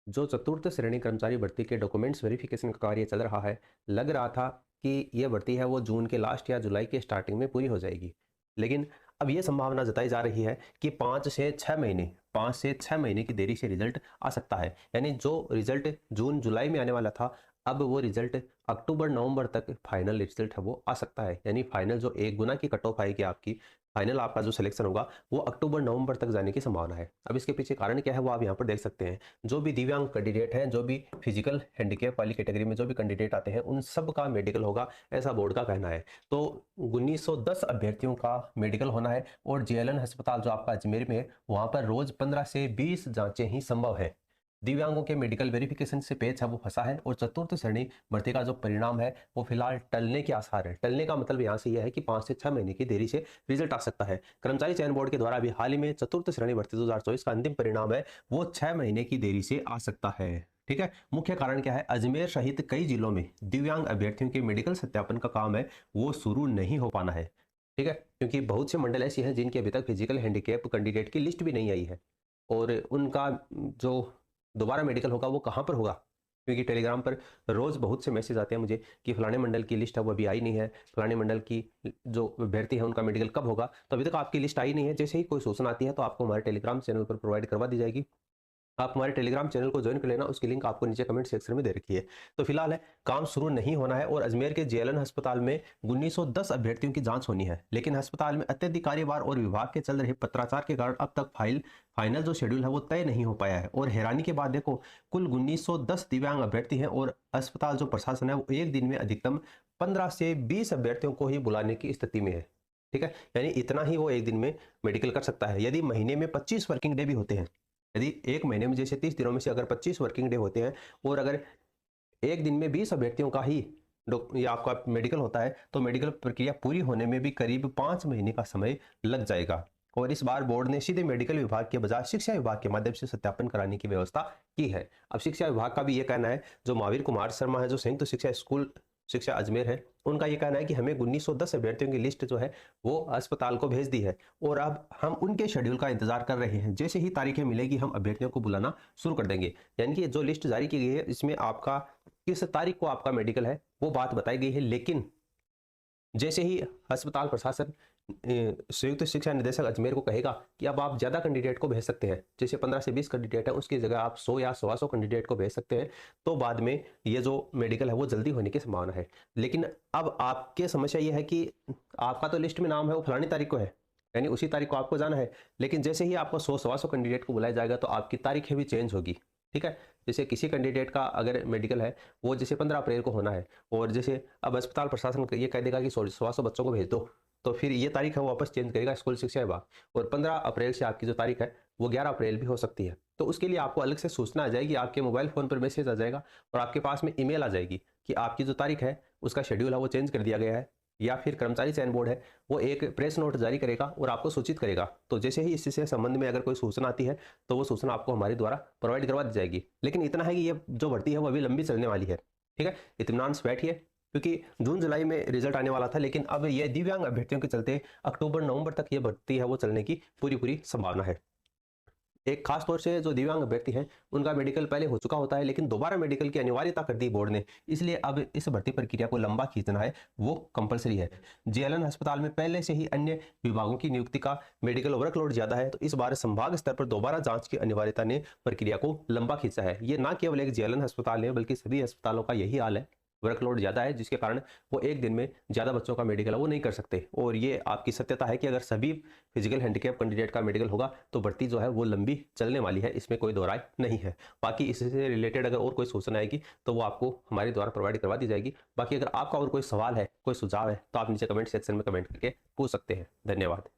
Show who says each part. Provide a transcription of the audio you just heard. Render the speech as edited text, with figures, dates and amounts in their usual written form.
Speaker 1: जो चतुर्थ श्रेणी कर्मचारी भर्ती के डॉक्यूमेंट्स वेरिफिकेशन का कार्य चल रहा है, लग रहा था कि ये भर्ती है वो जून के लास्ट या जुलाई के स्टार्टिंग में पूरी हो जाएगी। लेकिन अब ये संभावना जताई जा रही है कि 5 से 6 महीने की देरी से रिजल्ट आ सकता है। यानी जो रिजल्ट जून जुलाई में आने वाला था, अब वो रिजल्ट अक्टूबर नवंबर तक फाइनल रिजल्ट है वो आ सकता है। यानी फाइनल जो एक गुना की कट ऑफ आएगी आपकी, फाइनल आपका जो सिलेक्शन होगा वो अक्टूबर नवंबर तक जाने की संभावना है। अब इसके पीछे कारण क्या है वो आप यहाँ पर देख सकते हैं। जो भी दिव्यांग कैंडिडेट हैं, जो भी फिजिकल हैंडीकैप वाली कैटेगरी में जो भी कैंडिडेट आते हैं, उन सब का मेडिकल होगा, ऐसा बोर्ड का कहना है। तो 1910 अभ्यर्थियों का मेडिकल होना है और जेएलएन अस्पताल जो आपका अजमेर में है, वहां पर रोज 15 से 20 जांचें ही संभव है। दिव्यांगों के मेडिकल वेरिफिकेशन से पेच है वो फंसा है और चतुर्थ श्रेणी भर्ती का जो परिणाम है वो फिलहाल टलने के आसार है। टलने का मतलब यहाँ से यह है कि 5 से 6 महीने की देरी से रिजल्ट आ सकता है। कर्मचारी चयन बोर्ड के द्वारा भी हाल ही में चतुर्थ श्रेणी भर्ती 2024 का अंतिम परिणाम है वो 6 महीने की देरी से आ सकता है। ठीक है, मुख्य कारण क्या है? अजमेर सहित कई जिलों में दिव्यांग अभ्यर्थियों के मेडिकल सत्यापन का काम है वो शुरू नहीं हो पाना है। ठीक है, क्योंकि बहुत से मंडल ऐसे हैं जिनके अभी तक फिजिकल हैंडीकैप कैंडिडेट की लिस्ट भी नहीं आई है और उनका जो दोबारा मेडिकल होगा वो कहाँ पर होगा? क्योंकि टेलीग्राम पर रोज़ बहुत से मैसेज आते हैं मुझे कि फलाने मंडल की लिस्ट है वो अभी आई नहीं है, फलाने मंडल की जो अभ्यर्थी है उनका मेडिकल कब होगा। तो अभी तक आपकी लिस्ट आई नहीं है। जैसे ही कोई सूचना आती है तो आपको हमारे टेलीग्राम चैनल पर प्रोवाइड करवा दी जाएगी। आप हमारे टेलीग्राम चैनल को ज्वाइन कर लेना, उसकी लिंक आपको नीचे कमेंट सेक्शन में दे रखी है। तो फिलहाल है काम शुरू नहीं होना है और अजमेर के जेएलएन अस्पताल में 1910 अभ्यर्थियों की जांच होनी है, लेकिन अस्पताल में अत्यधिक कार्यभार और विभाग के चल रहे पत्राचार के कारण अब तक फाइनल जो शेड्यूल है वो तय नहीं हो पाया है। और हैरानी की बात देखो, कुल 1910 दिव्यांग अभ्यर्थी हैं और अस्पताल जो प्रशासन है वो एक दिन में अधिकतम 15 से 20 अभ्यर्थियों को ही बुलाने की स्थिति में है। ठीक है, यानी इतना ही वो एक दिन में मेडिकल कर सकता है। यदि महीने में 25 वर्किंग डे भी होते हैं, यदि एक महीने में जैसे 30 दिनों में से अगर 25 वर्किंग डे होते हैं और अगर एक दिन में 20 अभ्यर्थियों का ही ये आपका मेडिकल होता है, तो मेडिकल प्रक्रिया पूरी होने में भी करीब 5 महीने का समय लग जाएगा। और इस बार बोर्ड ने सीधे मेडिकल विभाग के बजाय शिक्षा विभाग के माध्यम से सत्यापन कराने की व्यवस्था की है। अब शिक्षा विभाग का भी ये कहना है, जो महावीर कुमार शर्मा है जो संयुक्त शिक्षा स्कूल शिक्षा अजमेर है, उनका ये कहना है कि हमें 1910 अभ्यर्थियों की लिस्ट जो है वो अस्पताल को भेज दी है और अब हम उनके शेड्यूल का इंतजार कर रहे हैं। जैसे ही तारीखें मिलेगी हम अभ्यर्थियों को बुलाना शुरू कर देंगे। यानी कि जो लिस्ट जारी की गई है इसमें आपका किस तारीख को आपका मेडिकल है वो बात बताई गई है, लेकिन जैसे ही अस्पताल प्रशासन संयुक्त शिक्षा निदेशक अजमेर को कहेगा कि अब आप ज़्यादा कैंडिडेट को भेज सकते हैं, जैसे 15 से 20 कैंडिडेट है उसकी जगह आप 100 या 125 कैंडिडेट को भेज सकते हैं, तो बाद में ये जो मेडिकल है वो जल्दी होने की संभावना है। लेकिन अब आपके समस्या ये है कि आपका तो लिस्ट में नाम है वो फलानी तारीख को है, यानी उसी तारीख को आपको जाना है, लेकिन जैसे ही आपको 100 सवा 100 कैंडिडेट को बुलाया जाएगा तो आपकी तारीखें भी चेंज होगी। ठीक है, जैसे किसी कैंडिडेट का अगर मेडिकल है वो जैसे 15 अप्रैल को होना है और जैसे अब अस्पताल प्रशासन ये कह देगा कि 100 बच्चों को भेज दो, तो फिर ये तारीख है वो वापस चेंज करेगा स्कूल शिक्षा विभाग और 15 अप्रैल से आपकी जो तारीख है वो 11 अप्रैल भी हो सकती है। तो उसके लिए आपको अलग से सूचना आ जाएगी, आपके मोबाइल फ़ोन पर मैसेज आ जाएगा और आपके पास में ईमेल आ जाएगी कि आपकी जो तारीख है उसका शेड्यूल है वो चेंज कर दिया गया है। या फिर कर्मचारी चयन बोर्ड है वो एक प्रेस नोट जारी करेगा और आपको सूचित करेगा। तो जैसे ही इससे संबंध में अगर कोई सूचना आती है तो वो सूचना आपको हमारे द्वारा प्रोवाइड करवा दी जाएगी। लेकिन इतना है कि ये जो भर्ती है वो अभी लंबी चलने वाली है। ठीक है, इत्मीनान से बैठिए, क्योंकि जून जुलाई में रिजल्ट आने वाला था, लेकिन अब ये दिव्यांग अभ्यर्थियों के चलते अक्टूबर नवंबर तक ये भर्ती है वो चलने की पूरी पूरी संभावना है। एक खास तौर से जो दिव्यांग अभ्यर्थी हैं उनका मेडिकल पहले हो चुका होता है, लेकिन दोबारा मेडिकल की अनिवार्यता कर दी बोर्ड ने, इसलिए अब इस भर्ती प्रक्रिया को लंबा खींचना है वो कंपलसरी है। जेएलएन अस्पताल में पहले से ही अन्य विभागों की नियुक्ति का मेडिकल वर्कलोड ज्यादा है, तो इस बार संभाग स्तर पर दोबारा जांच की अनिवार्यता ने प्रक्रिया को लंबा खींचा है। ये ना केवल एक जेएलएन अस्पताल है बल्कि सभी अस्पतालों का यही हाल है, वर्कलोड ज़्यादा है जिसके कारण वो एक दिन में ज़्यादा बच्चों का मेडिकल है वो नहीं कर सकते। और ये आपकी सत्यता है कि अगर सभी फिजिकल हैंडीकैप कैंडिडेट का मेडिकल होगा तो भर्ती जो है वो लंबी चलने वाली है, इसमें कोई दो राय नहीं है। बाकी इससे रिलेटेड अगर और कोई सूचना आएगी तो वो आपको हमारे द्वारा प्रोवाइड करवा दी जाएगी। बाकी अगर आपका और कोई सवाल है, कोई सुझाव है, तो आप नीचे कमेंट सेक्शन में कमेंट करके पूछ सकते हैं। धन्यवाद।